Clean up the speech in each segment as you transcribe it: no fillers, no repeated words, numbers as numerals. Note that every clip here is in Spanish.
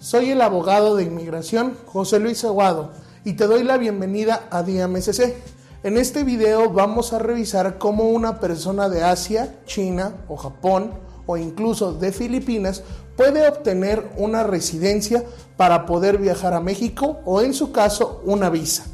Soy el abogado de inmigración José Luis Aguado y te doy la bienvenida a DIAMSC. En este video vamos a revisar cómo una persona de Asia, China o Japón o incluso de Filipinas puede obtener una residencia para poder viajar a México o en su caso una visa.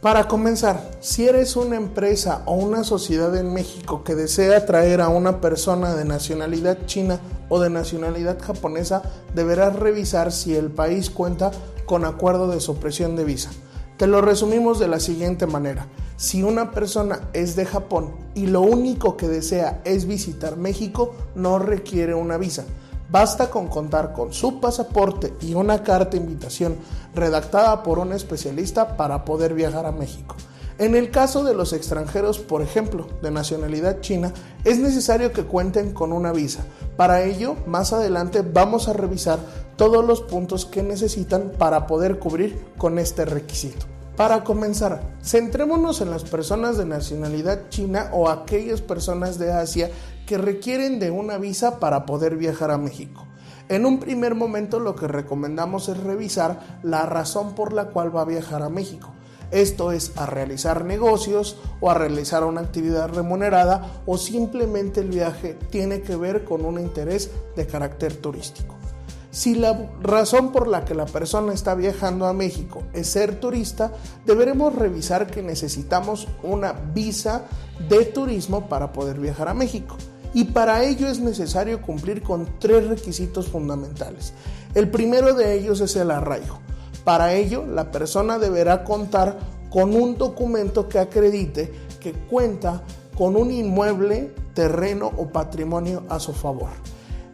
Para comenzar, si eres una empresa o una sociedad en México que desea traer a una persona de nacionalidad china o de nacionalidad japonesa, deberás revisar si el país cuenta con acuerdo de supresión de visa. Te lo resumimos de la siguiente manera: si una persona es de Japón y lo único que desea es visitar México, no requiere una visa. Basta con contar con su pasaporte y una carta de invitación redactada por un especialista para poder viajar a México. En el caso de los extranjeros, por ejemplo, de nacionalidad china, es necesario que cuenten con una visa. Para ello, más adelante vamos a revisar todos los puntos que necesitan para poder cubrir con este requisito. Para comenzar, centrémonos en las personas de nacionalidad china o aquellas personas de Asia que requieren de una visa para poder viajar a México. En un primer momento lo que recomendamos es revisar la razón por la cual va a viajar a México. Esto es a realizar negocios o a realizar una actividad remunerada o simplemente el viaje tiene que ver con un interés de carácter turístico. Si la razón por la que la persona está viajando a México es ser turista, deberemos revisar que necesitamos una visa de turismo para poder viajar a México. Y para ello es necesario cumplir con 3 requisitos fundamentales. El primero de ellos es el arraigo. Para ello, la persona deberá contar con un documento que acredite que cuenta con un inmueble, terreno o patrimonio a su favor.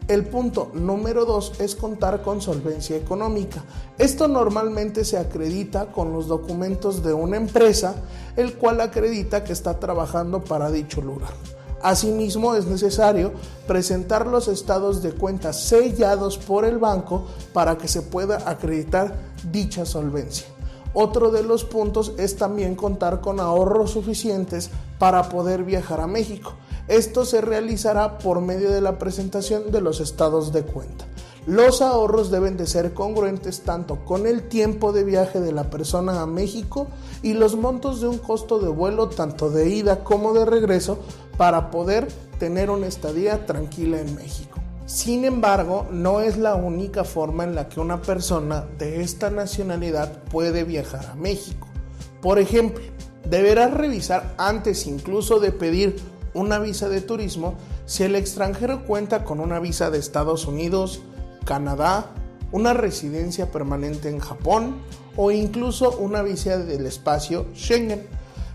El punto número 2 es contar con solvencia económica. Esto normalmente se acredita con los documentos de una empresa, el cual acredita que está trabajando para dicho lugar. Asimismo, es necesario presentar los estados de cuenta sellados por el banco para que se pueda acreditar dicha solvencia. Otro de los puntos es también contar con ahorros suficientes para poder viajar a México. Esto se realizará por medio de la presentación de los estados de cuenta. Los ahorros deben de ser congruentes tanto con el tiempo de viaje de la persona a México y los montos de un costo de vuelo tanto de ida como de regreso para poder tener una estadía tranquila en México. Sin embargo, no es la única forma en la que una persona de esta nacionalidad puede viajar a México. Por ejemplo, deberás revisar antes incluso de pedir una visa de turismo si el extranjero cuenta con una visa de Estados Unidos, Canadá, una residencia permanente en Japón o incluso una visa del espacio Schengen.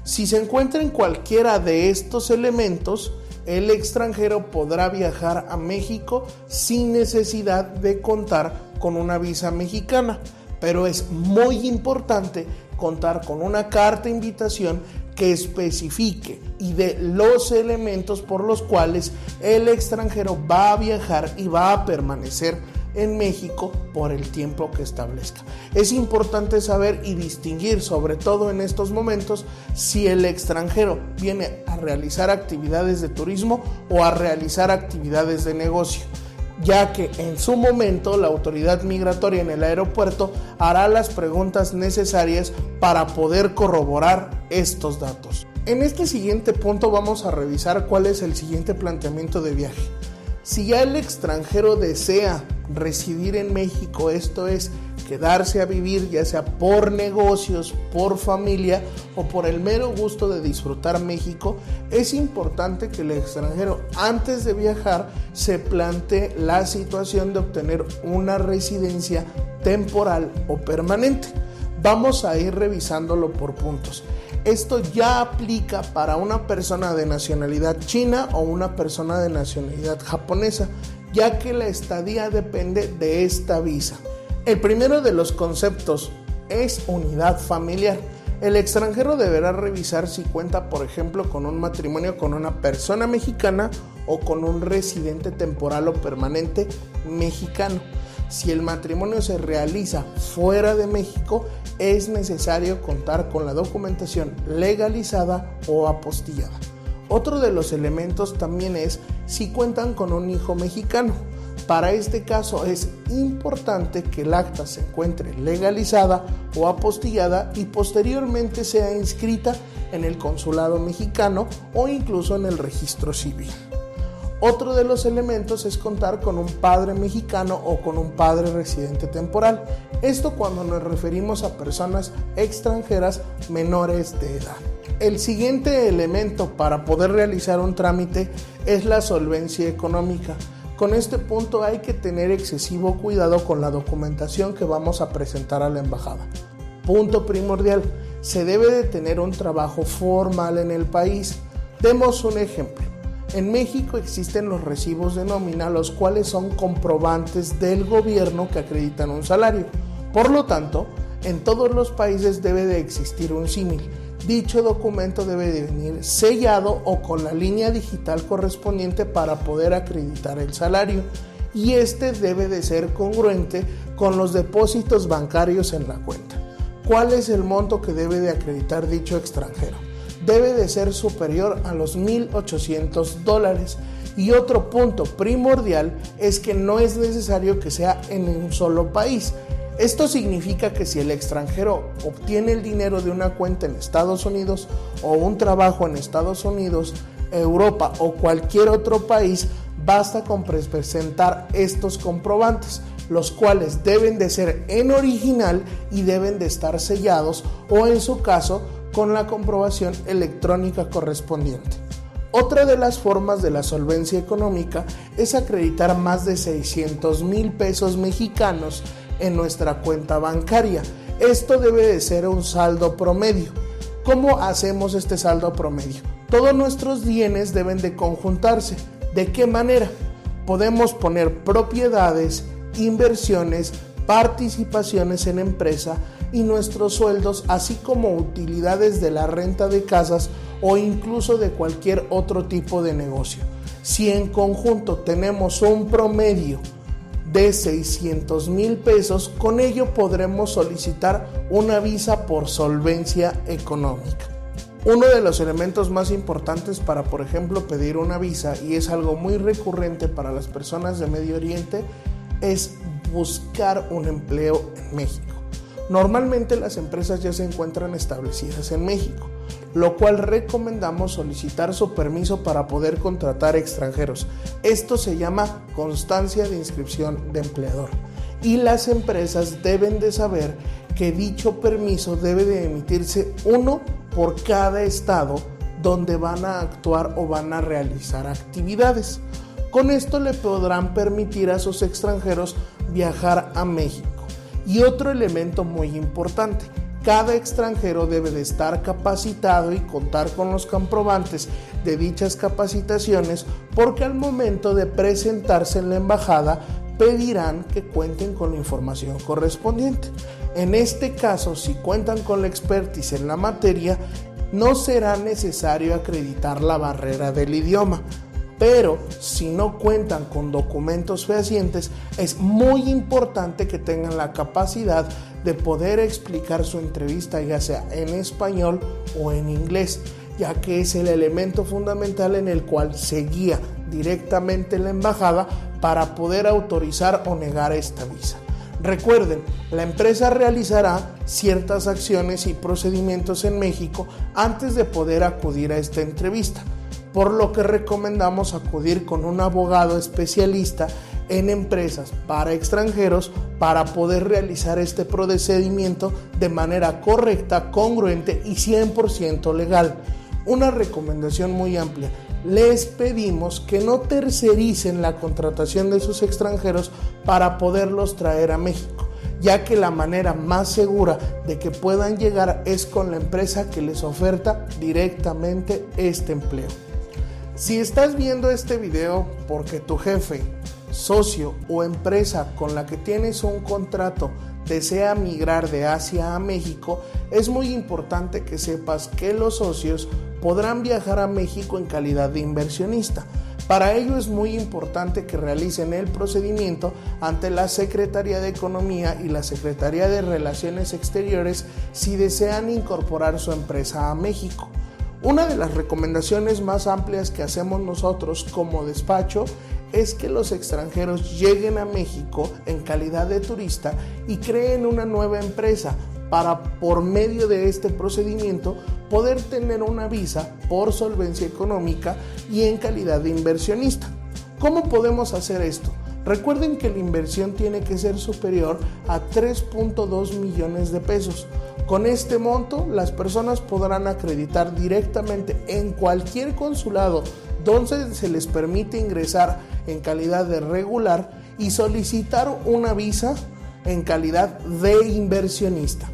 Si se encuentra en cualquiera de estos elementos, el extranjero podrá viajar a México sin necesidad de contar con una visa mexicana, pero es muy importante contar con una carta de invitación que especifique y de los elementos por los cuales el extranjero va a viajar y va a permanecer en México por el tiempo que establezca. Es importante saber y distinguir, sobre todo en estos momentos, si el extranjero viene a realizar actividades de turismo o a realizar actividades de negocio, ya que en su momento la autoridad migratoria en el aeropuerto hará las preguntas necesarias para poder corroborar estos datos. En este siguiente punto vamos a revisar cuál es el siguiente planteamiento de viaje. Si ya el extranjero desea residir en México, esto es, quedarse a vivir ya sea por negocios, por familia o por el mero gusto de disfrutar México, es importante que el extranjero antes de viajar se plantee la situación de obtener una residencia temporal o permanente. Vamos a ir revisándolo por puntos. Esto ya aplica para una persona de nacionalidad china o una persona de nacionalidad japonesa, ya que la estadía depende de esta visa. El primero de los conceptos es unidad familiar. El extranjero deberá revisar si cuenta, por ejemplo, con un matrimonio con una persona mexicana o con un residente temporal o permanente mexicano. Si el matrimonio se realiza fuera de México, es necesario contar con la documentación legalizada o apostillada. Otro de los elementos también es si cuentan con un hijo mexicano. Para este caso es importante que el acta se encuentre legalizada o apostillada y posteriormente sea inscrita en el consulado mexicano o incluso en el registro civil. Otro de los elementos es contar con un padre mexicano o con un padre residente temporal. Esto cuando nos referimos a personas extranjeras menores de edad. El siguiente elemento para poder realizar un trámite es la solvencia económica. Con este punto hay que tener excesivo cuidado con la documentación que vamos a presentar a la embajada. Punto primordial, se debe de tener un trabajo formal en el país. Demos un ejemplo. En México existen los recibos de nómina, los cuales son comprobantes del gobierno que acreditan un salario. Por lo tanto, en todos los países debe de existir un símil. Dicho documento debe de venir sellado o con la línea digital correspondiente para poder acreditar el salario, y este debe de ser congruente con los depósitos bancarios en la cuenta. ¿Cuál es el monto que debe de acreditar dicho extranjero? Debe de ser superior a los $1,800. Y otro punto primordial es que no es necesario que sea en un solo país. Esto significa que si el extranjero obtiene el dinero de una cuenta en Estados Unidos o un trabajo en Estados Unidos, Europa o cualquier otro país, basta con presentar estos comprobantes, los cuales deben de ser en original y deben de estar sellados o en su caso con la comprobación electrónica correspondiente. Otra de las formas de la solvencia económica es acreditar más de 600,000 pesos mexicanos en nuestra cuenta bancaria. Esto debe de ser un saldo promedio. ¿Cómo hacemos este saldo promedio? Todos nuestros bienes deben de conjuntarse. ¿De qué manera? Podemos poner propiedades, inversiones, participaciones en empresa y nuestros sueldos, así como utilidades de la renta de casas o incluso de cualquier otro tipo de negocio. Si en conjunto tenemos un promedio de 600,000 pesos, con ello podremos solicitar una visa por solvencia económica. Uno de los elementos más importantes para, por ejemplo, pedir una visa, y es algo muy recurrente para las personas de Medio Oriente, es buscar un empleo en México. Normalmente las empresas ya se encuentran establecidas en México, lo cual recomendamos solicitar su permiso para poder contratar extranjeros. Esto se llama constancia de inscripción de empleador, y las empresas deben de saber que dicho permiso debe de emitirse uno por cada estado donde van a actuar o van a realizar actividades. Con esto le podrán permitir a sus extranjeros viajar a México. Y otro elemento muy importante, cada extranjero debe de estar capacitado y contar con los comprobantes de dichas capacitaciones, porque al momento de presentarse en la embajada pedirán que cuenten con la información correspondiente. En este caso, si cuentan con la expertise en la materia, no será necesario acreditar la barrera del idioma. Pero si no cuentan con documentos fehacientes, es muy importante que tengan la capacidad de poder explicar su entrevista, ya sea en español o en inglés, ya que es el elemento fundamental en el cual se guía directamente la embajada para poder autorizar o negar esta visa. Recuerden, la empresa realizará ciertas acciones y procedimientos en México antes de poder acudir a esta entrevista, por lo que recomendamos acudir con un abogado especialista en empresas para extranjeros para poder realizar este procedimiento de manera correcta, congruente y 100% legal. Una recomendación muy amplia: les pedimos que no tercericen la contratación de sus extranjeros para poderlos traer a México, ya que la manera más segura de que puedan llegar es con la empresa que les oferta directamente este empleo. Si estás viendo este video porque tu jefe, socio o empresa con la que tienes un contrato desea migrar de Asia a México, es muy importante que sepas que los socios podrán viajar a México en calidad de inversionista. Para ello es muy importante que realicen el procedimiento ante la Secretaría de Economía y la Secretaría de Relaciones Exteriores si desean incorporar su empresa a México. Una de las recomendaciones más amplias que hacemos nosotros como despacho es que los extranjeros lleguen a México en calidad de turista y creen una nueva empresa para, por medio de este procedimiento, poder tener una visa por solvencia económica y en calidad de inversionista. ¿Cómo podemos hacer esto? Recuerden que la inversión tiene que ser superior a 3.2 millones de pesos. Con este monto, las personas podrán acreditar directamente en cualquier consulado donde se les permite ingresar en calidad de regular y solicitar una visa en calidad de inversionista.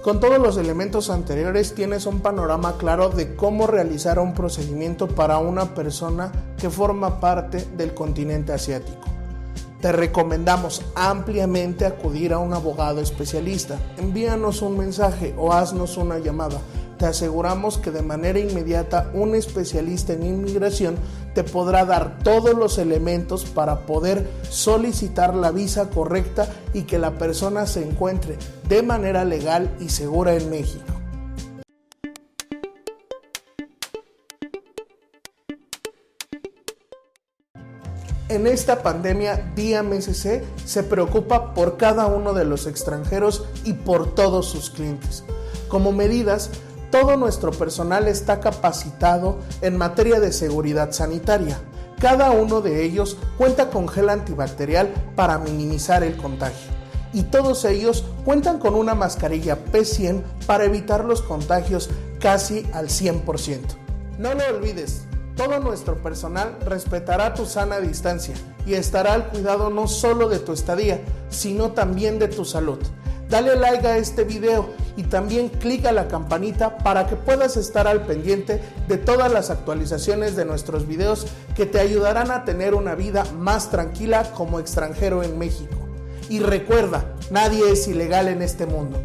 Con todos los elementos anteriores tienes un panorama claro de cómo realizar un procedimiento para una persona que forma parte del continente asiático. Te recomendamos ampliamente acudir a un abogado especialista. Envíanos un mensaje o haznos una llamada. Te aseguramos que de manera inmediata un especialista en inmigración te podrá dar todos los elementos para poder solicitar la visa correcta y que la persona se encuentre de manera legal y segura en México. En esta pandemia, DIAMSC se preocupa por cada uno de los extranjeros y por todos sus clientes. Como medidas, todo nuestro personal está capacitado en materia de seguridad sanitaria. Cada uno de ellos cuenta con gel antibacterial para minimizar el contagio. Y todos ellos cuentan con una mascarilla P100 para evitar los contagios casi al 100%. No lo olvides. Todo nuestro personal respetará tu sana distancia y estará al cuidado no solo de tu estadía, sino también de tu salud. Dale like a este video y también clica la campanita para que puedas estar al pendiente de todas las actualizaciones de nuestros videos que te ayudarán a tener una vida más tranquila como extranjero en México. Y recuerda, nadie es ilegal en este mundo.